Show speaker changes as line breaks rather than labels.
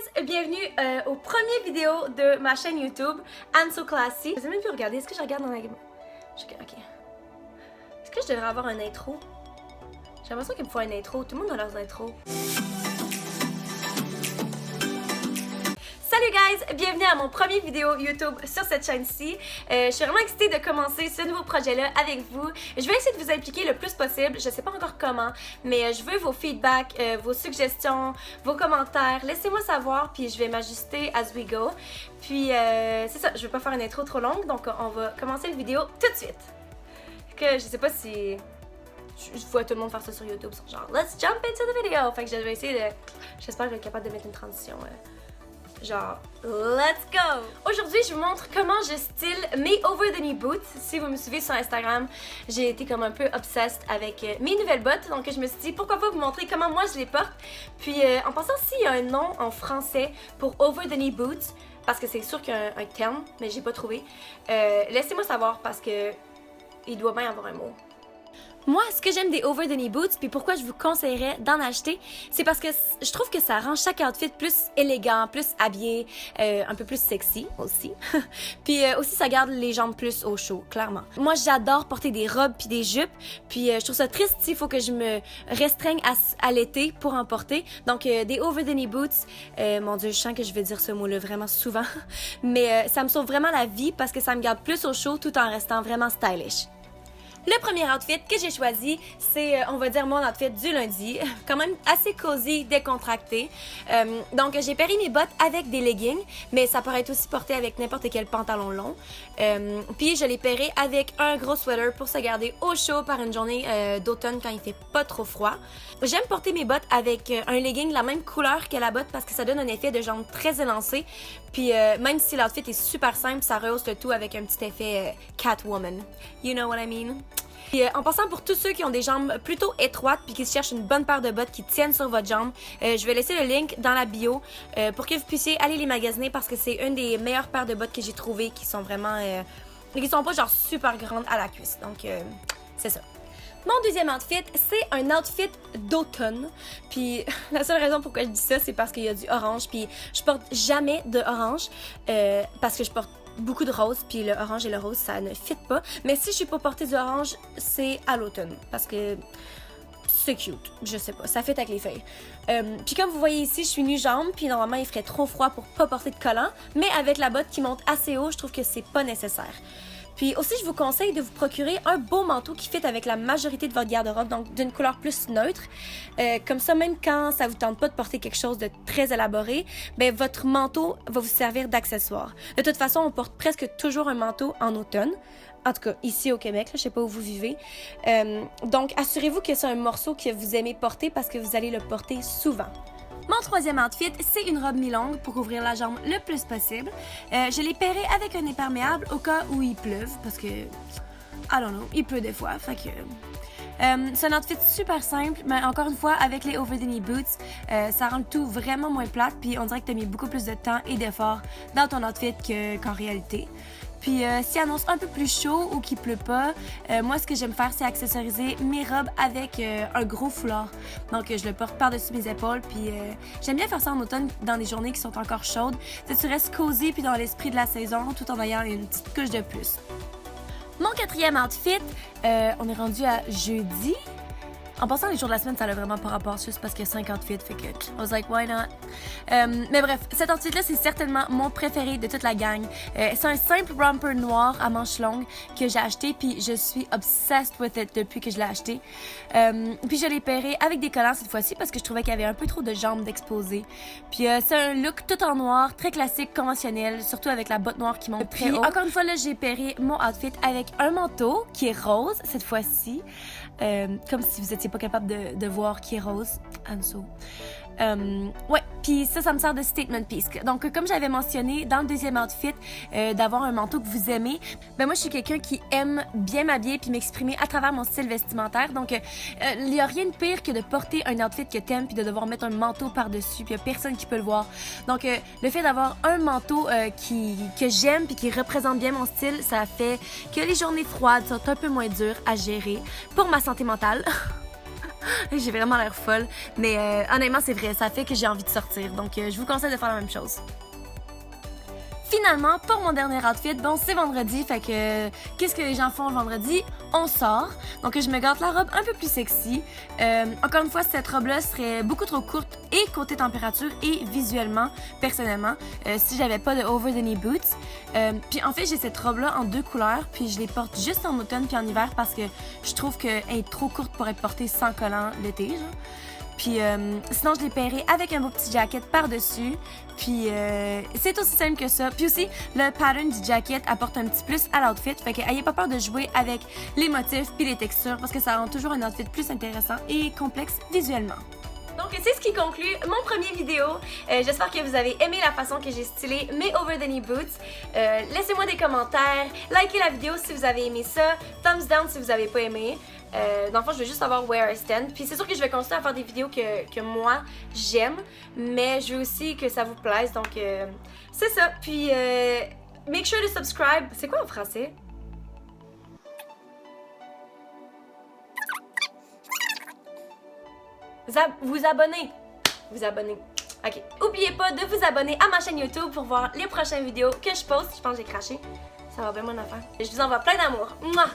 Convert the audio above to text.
guys, bienvenue au premier vidéo de ma chaîne YouTube, I'm So Classy. Je sais même plus regarder, est-ce que je regarde dans la... Ok. Est-ce que je devrais avoir un intro? J'ai l'impression qu'il me faut un intro, tout le monde a leurs intros. Salut guys, bienvenue à mon premier vidéo YouTube sur cette chaîne-ci. Je suis vraiment excitée de commencer ce nouveau projet-là avec vous. Je vais essayer de vous impliquer le plus possible, je sais pas encore comment, mais je veux vos feedbacks, vos suggestions, vos commentaires. Laissez-moi savoir, puis je vais m'ajuster as we go. Puis c'est ça, je vais pas faire une intro trop longue, donc on va commencer la vidéo tout de suite. Que je sais pas si... Je vois tout le monde faire ça sur YouTube, genre « Let's jump into the video ». Fait que je vais essayer de... J'espère que je vais être capable de mettre une transition... genre, let's go! Aujourd'hui, je vous montre comment je style mes over-the-knee boots. Si vous me suivez sur Instagram, j'ai été comme un peu obsessed avec mes nouvelles bottes. Donc, je me suis dit, pourquoi pas vous montrer comment moi je les porte. Puis, en passant, s'il y a un nom en français pour over-the-knee boots, parce que c'est sûr qu'il y a un terme, mais j'ai pas trouvé, laissez-moi savoir parce que il doit bien y avoir un mot. Moi, ce que j'aime des over-the-knee boots, puis pourquoi je vous conseillerais d'en acheter, c'est parce que je trouve que ça rend chaque outfit plus élégant, plus habillé, un peu plus sexy aussi. Puis aussi, ça garde les jambes plus au chaud, clairement. Moi, j'adore porter des robes puis des jupes, puis je trouve ça triste s'il faut que je me restreigne à l'été pour en porter. Donc, des over-the-knee boots, mon Dieu, je sens que je vais dire ce mot-là vraiment souvent, mais ça me sauve vraiment la vie parce que ça me garde plus au chaud tout en restant vraiment stylish. Le premier outfit que j'ai choisi, c'est, on va dire, mon outfit du lundi. Quand même assez cosy, décontracté. Donc, j'ai pairé mes bottes avec des leggings, mais ça pourrait être aussi porté avec n'importe quel pantalon long. Puis, je l'ai pairé avec un gros sweater pour se garder au chaud par une journée d'automne quand il fait pas trop froid. J'aime porter mes bottes avec un legging de la même couleur que la botte parce que ça donne un effet de jambe très élancé. Puis, même si l'outfit est super simple, ça rehausse le tout avec un petit effet Catwoman. You know what I mean? Puis, en passant pour tous ceux qui ont des jambes plutôt étroites puis qui cherchent une bonne paire de bottes qui tiennent sur votre jambe, je vais laisser le link dans la bio pour que vous puissiez aller les magasiner parce que c'est une des meilleures paires de bottes que j'ai trouvées qui sont vraiment... qui sont pas genre super grandes à la cuisse. Donc, c'est ça. Mon deuxième outfit, c'est un outfit d'automne. Puis la seule raison pourquoi je dis ça, c'est parce qu'il y a du orange. Puis je porte jamais de orange parce que je porte beaucoup de rose. Puis le orange et le rose, ça ne fit pas. Mais si je suis pas portée du orange, c'est à l'automne parce que c'est cute. Je sais pas, ça fit avec les feuilles. Puis comme vous voyez ici, je suis nu-jambe. Puis normalement, il ferait trop froid pour pas porter de collant. Mais avec la botte qui monte assez haut, je trouve que c'est pas nécessaire. Puis aussi, je vous conseille de vous procurer un beau manteau qui fit avec la majorité de votre garde-robe, donc d'une couleur plus neutre. Comme ça, même quand ça vous tente pas de porter quelque chose de très élaboré, ben votre manteau va vous servir d'accessoire. De toute façon, on porte presque toujours un manteau en automne. En tout cas, ici au Québec, là, je sais pas où vous vivez. Donc, assurez-vous que c'est un morceau que vous aimez porter parce que vous allez le porter souvent. Mon troisième outfit, c'est une robe mi-longue pour couvrir la jambe le plus possible. Je l'ai pairée avec un imperméable au cas où il pleuve, parce que, I don't know, il pleut des fois, fait que... c'est un outfit super simple, mais encore une fois, avec les over-the-knee boots, ça rend le tout vraiment moins plate, puis on dirait que tu as mis beaucoup plus de temps et d'effort dans ton outfit qu'en réalité. Puis s'il annonce un peu plus chaud ou qu'il pleut pas, moi ce que j'aime faire c'est accessoriser mes robes avec un gros foulard. Donc je le porte par-dessus mes épaules puis j'aime bien faire ça en automne dans des journées qui sont encore chaudes. Tu restes cosy puis dans l'esprit de la saison tout en ayant une petite couche de plus. Mon quatrième outfit, on est rendu à jeudi. En passant, les jours de la semaine, ça n'a vraiment pas rapport, juste parce qu'il y a 5 outfits, fait que I was like, why not? Mais bref, cet outfit-là, c'est certainement mon préféré de toute la gang. C'est un simple romper noir à manches longues que j'ai acheté, puis je suis obsessed with it depuis que je l'ai acheté. Puis je l'ai pairé avec des collants cette fois-ci parce que je trouvais qu'il y avait un peu trop de jambes d'exposées. Puis c'est un look tout en noir, très classique, conventionnel, surtout avec la botte noire qui monte très haut. Encore une fois, là, j'ai pairé mon outfit avec un manteau qui est rose cette fois-ci. Comme si vous étiez pas capable de voir qui est rose. Anso. Ouais, puis ça me sert de statement piece. Donc, comme j'avais mentionné dans le deuxième outfit, d'avoir un manteau que vous aimez, ben moi, je suis quelqu'un qui aime bien m'habiller puis m'exprimer à travers mon style vestimentaire. Donc, il y a rien de pire que de porter un outfit que t'aimes puis de devoir mettre un manteau par-dessus puis il y a personne qui peut le voir. Donc, le fait d'avoir un manteau que j'aime puis qui représente bien mon style, ça fait que les journées froides sont un peu moins dures à gérer pour ma santé mentale. J'ai vraiment l'air folle, mais honnêtement, c'est vrai, ça fait que j'ai envie de sortir. Donc, je vous conseille de faire la même chose. Finalement, pour mon dernier outfit, bon, c'est vendredi, fait que qu'est-ce que les gens font le vendredi? On sort. Donc, je me gâte la robe un peu plus sexy. Encore une fois, cette robe-là serait beaucoup trop courte et côté température et visuellement, personnellement, si j'avais pas de over the knee boots. Puis en fait, j'ai cette robe-là en 2 couleurs, puis je les porte juste en automne puis en hiver parce que je trouve qu'elle est trop courte pour être portée sans collant l'été, genre. Puis sinon, je l'ai pairé avec un beau petit jacket par-dessus. Puis c'est aussi simple que ça. Puis aussi, le pattern du jacket apporte un petit plus à l'outfit. Fait que n'ayez pas peur de jouer avec les motifs puis les textures parce que ça rend toujours un outfit plus intéressant et complexe visuellement. Donc c'est ce qui conclut mon premier vidéo. J'espère que vous avez aimé la façon que j'ai stylé mes over the knee boots. Laissez-moi des commentaires, likez la vidéo si vous avez aimé ça, thumbs down si vous avez pas aimé. Dans le fond, je veux juste savoir where I stand. Puis c'est sûr que je vais continuer à faire des vidéos que moi j'aime, mais je veux aussi que ça vous plaise. Donc c'est ça. Puis make sure to subscribe. C'est quoi en français? Vous abonner. Vous abonner. Ok. Oubliez pas de vous abonner à ma chaîne YouTube pour voir les prochaines vidéos que je poste. Je pense que j'ai craché. Ça va bien mon affaire. Je vous envoie plein d'amour. Mouah!